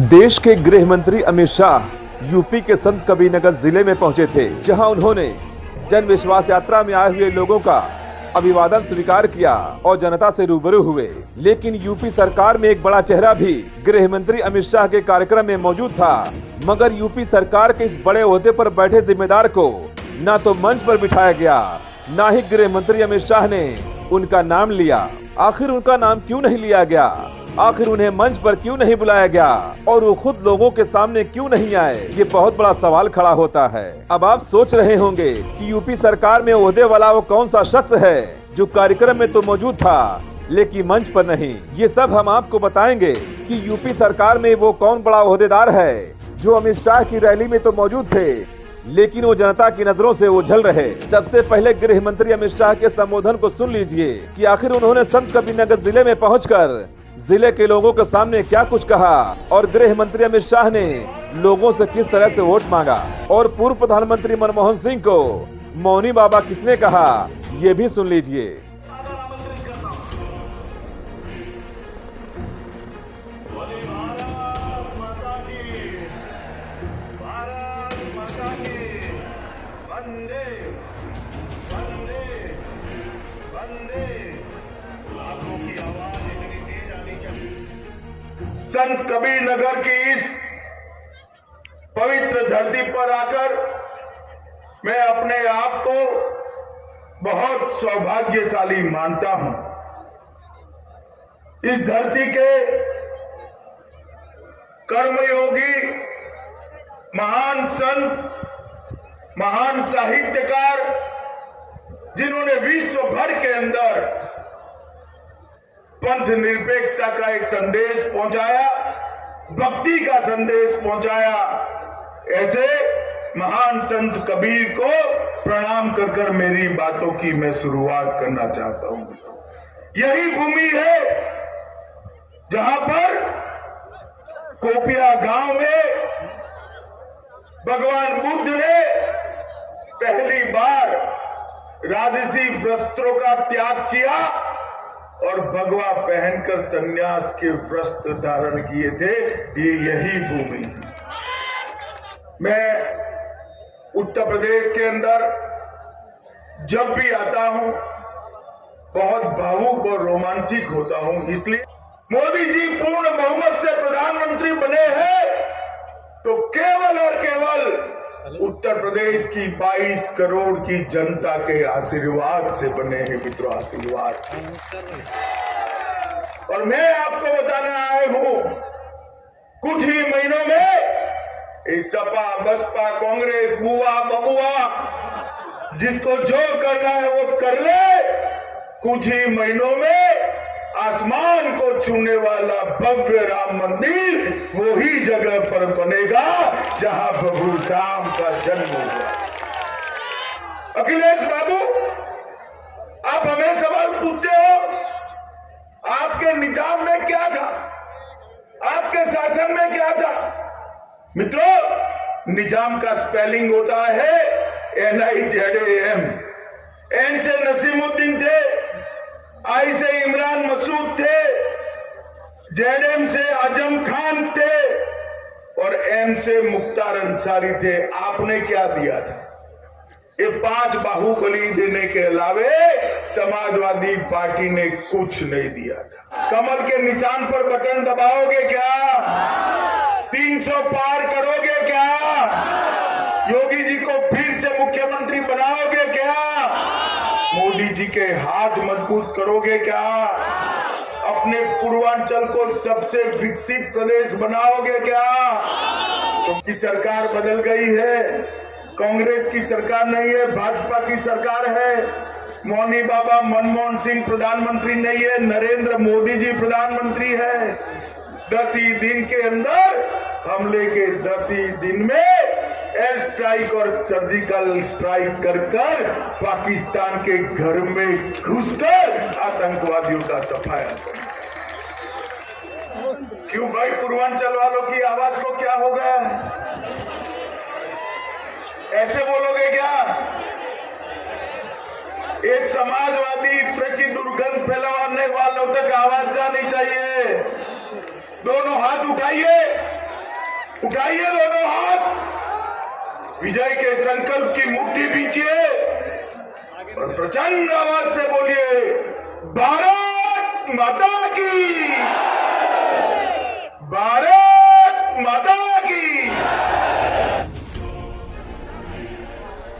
देश के गृह मंत्री अमित शाह यूपी के संत कबीरनगर जिले में पहुंचे थे, जहां उन्होंने जन विश्वास यात्रा में आए हुए लोगों का अभिवादन स्वीकार किया और जनता से रूबरू हुए। लेकिन यूपी सरकार में एक बड़ा चेहरा भी गृह मंत्री अमित शाह के कार्यक्रम में मौजूद था, मगर यूपी सरकार के इस बड़े ओहदे पर बैठे जिम्मेदार को न तो मंच पर बिठाया गया, न ही गृह मंत्री अमित शाह ने उनका नाम लिया। आखिर उनका नाम क्यों नहीं लिया गया? आखिर उन्हें मंच पर क्यों नहीं बुलाया गया और वो खुद लोगों के सामने क्यों नहीं आए? ये बहुत बड़ा सवाल खड़ा होता है। अब आप सोच रहे होंगे कि यूपी सरकार में ओहदे वाला वो कौन सा शख्स है जो कार्यक्रम में तो मौजूद था लेकिन मंच पर नहीं। ये सब हम आपको बताएंगे कि यूपी सरकार में वो कौन बड़ा ओहदेदार है जो अमित शाह की रैली में तो मौजूद थे लेकिन वो जनता की नजरों से ओझल रहे। सबसे पहले गृह मंत्री अमित शाह के संबोधन को सुन लीजिए कि आखिर उन्होंने संत कबीरनगर जिले में पहुंचकर जिले के लोगों के सामने क्या कुछ कहा और गृह मंत्री अमित शाह ने लोगों से किस तरह से वोट मांगा और पूर्व प्रधानमंत्री मनमोहन सिंह को मौनी बाबा किसने कहा, ये भी सुन लीजिए। संत कबीरनगर की इस पवित्र धरती पर आकर मैं अपने आप को बहुत सौभाग्यशाली मानता हूं। इस धरती के कर्मयोगी महान संत, महान साहित्यकार, जिन्होंने विश्व भर के अंदर पंथ निरपेक्षता का एक संदेश पहुंचाया, भक्ति का संदेश पहुंचाया, ऐसे महान संत कबीर को प्रणाम कर कर मेरी बातों की मैं शुरुआत करना चाहता हूं। यही भूमि है जहां पर कोपिया गांव में भगवान बुद्ध ने पहली बार राजसी वस्त्रों का त्याग किया और भगवा पहनकर सन्यास के वस्त्र धारण किए थे। ये यही भूमि है। मैं उत्तर प्रदेश के अंदर जब भी आता हूं बहुत भावुक और रोमांचित होता हूं, इसलिए मोदी जी पूर्ण बहुमत से प्रधानमंत्री बने हैं तो केवल और केवल उत्तर प्रदेश की 22 करोड़ की जनता के आशीर्वाद से बने हैं मित्रों, आशीर्वाद। और मैं आपको बताने आया हूं कुछ ही महीनों में इस सपा, बसपा, कांग्रेस, बुआ बबुआ जिसको जो करना है वो कर ले, कुछ ही महीनों में आसमान को छूने वाला भव्य राम मंदिर वही जगह पर बनेगा जहां प्रभु श्याम का जन्म हुआ। अखिलेश बाबू, आप हमें सवाल पूछते हो, आपके निजाम में क्या था, आपके शासन में क्या था? मित्रों, निजाम का स्पेलिंग होता है NIZAM। N से नसीमुद्दीन थे, आई से इमरान मसूद थे, ZM से आजम खान थे और M से मुख्तार अंसारी थे। आपने क्या दिया था? ये 5 बाहुबली देने के अलावे समाजवादी पार्टी ने कुछ नहीं दिया था। कमल के निशान पर बटन दबाओगे क्या? 300 पार करोगे क्या? योगी जी को फिर से मुख्यमंत्री बनाओगे क्या? मोदी जी के हाथ मजबूत करोगे क्या? अपने पूर्वांचल को सबसे विकसित प्रदेश बनाओगे क्या? क्योंकि सरकार बदल गई है, कांग्रेस की सरकार नहीं है, भाजपा की सरकार है। मौनी बाबा मनमोहन सिंह प्रधानमंत्री नहीं है, नरेंद्र मोदी जी प्रधानमंत्री है। 10 ही दिन के अंदर हमले के 10 ही दिन में एयर स्ट्राइक और सर्जिकल स्ट्राइक कर कर पाकिस्तान के घर में घुसकर आतंकवादियों का सफाया कर। क्यों भाई, पूर्वांचल वालों की आवाज को क्या हो गया? ऐसे बोलोगे क्या? ये समाजवादी इत्र की दुर्गंध फैलाने वालों तक आवाज जानी चाहिए। दोनों हाथ उठाइए, उठाइए दोनों हाथ, विजय के संकल्प की मुट्ठी पीछे और प्रचंड आवाज से बोलिए, भारत माता की, भारत माता की।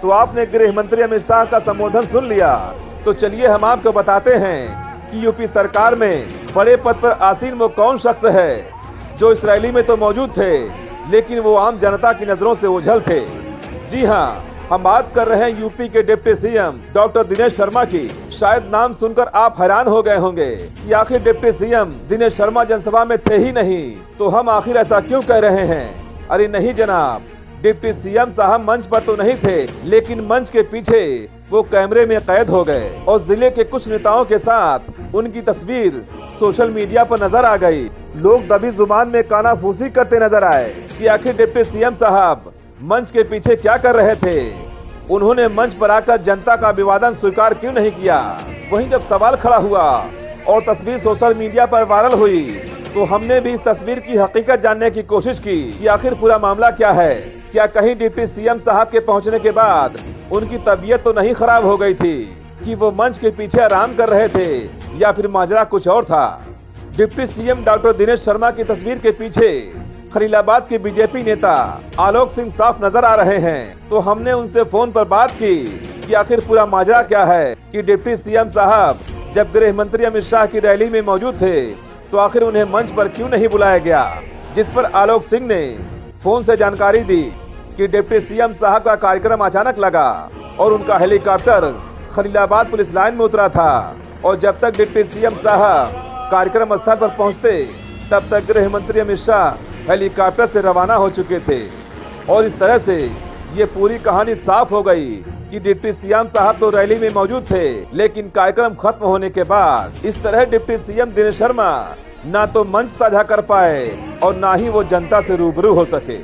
तो आपने गृह मंत्री अमित शाह का संबोधन सुन लिया, तो चलिए हम आपको बताते हैं कि यूपी सरकार में बड़े पद पर आसीन वो कौन शख्स है जो इस रैली में तो मौजूद थे, लेकिन वो आम जनता की नजरों से ओझल थे। जी हाँ, हम बात कर रहे हैं यूपी के deputy CM doctor Dinesh Sharma की। शायद नाम सुनकर आप हैरान हो गए होंगे कि आखिर डिप्टी सीएम दिनेश शर्मा जनसभा में थे ही नहीं, तो हम आखिर ऐसा क्यों कह रहे हैं? अरे नहीं जनाब, डिप्टी सीएम साहब मंच पर तो नहीं थे, लेकिन मंच के पीछे वो कैमरे में कैद हो गए और जिले के कुछ नेताओं के साथ उनकी तस्वीर सोशल मीडिया पर नजर आ गई। लोग दबी जुबान में कानाफूसी करते नजर आए कि आखिर डिप्टी सीएम साहब मंच के पीछे क्या कर रहे थे। उन्होंने मंच पर आकर जनता का अभिवादन स्वीकार क्यों नहीं किया? वहीं जब सवाल खड़ा हुआ और तस्वीर सोशल मीडिया पर वायरल हुई, तो हमने भी इस तस्वीर की हकीकत जानने की कोशिश की कि आखिर पूरा मामला क्या है। क्या कहीं डिप्टी सीएम साहब के पहुंचने के बाद उनकी तबीयत तो नहीं खराब हो गई थी कि वो मंच के पीछे आराम कर रहे थे, या फिर माजरा कुछ और था? Deputy CM doctor Dinesh Sharma की तस्वीर के पीछे खलीलाबाद के बीजेपी नेता आलोक सिंह साफ नजर आ रहे हैं। तो हमने उनसे फोन पर बात की कि आखिर पूरा माजरा क्या है कि डिप्टी सीएम साहब जब गृह मंत्री अमित शाह की रैली में मौजूद थे, तो आखिर उन्हें मंच पर क्यों नहीं बुलाया गया। जिस पर आलोक सिंह ने फोन से जानकारी दी कि डिप्टी सीएम साहब का कार्यक्रम अचानक लगा और उनका हेलीकॉप्टर खलीलाबाद पुलिस लाइन में उतरा था, और जब तक डिप्टी सीएम साहब कार्यक्रम स्थल पर पहुंचते, तब तक गृह मंत्री अमित शाह हेलीकॉप्टर से रवाना हो चुके थे। और इस तरह से ये पूरी कहानी साफ हो गई कि डिप्टी सीएम साहब तो रैली में मौजूद थे, लेकिन कार्यक्रम खत्म होने के बाद इस तरह डिप्टी सीएम दिनेश शर्मा ना तो मंच साझा कर पाए और ना ही वो जनता से रूबरू हो सके।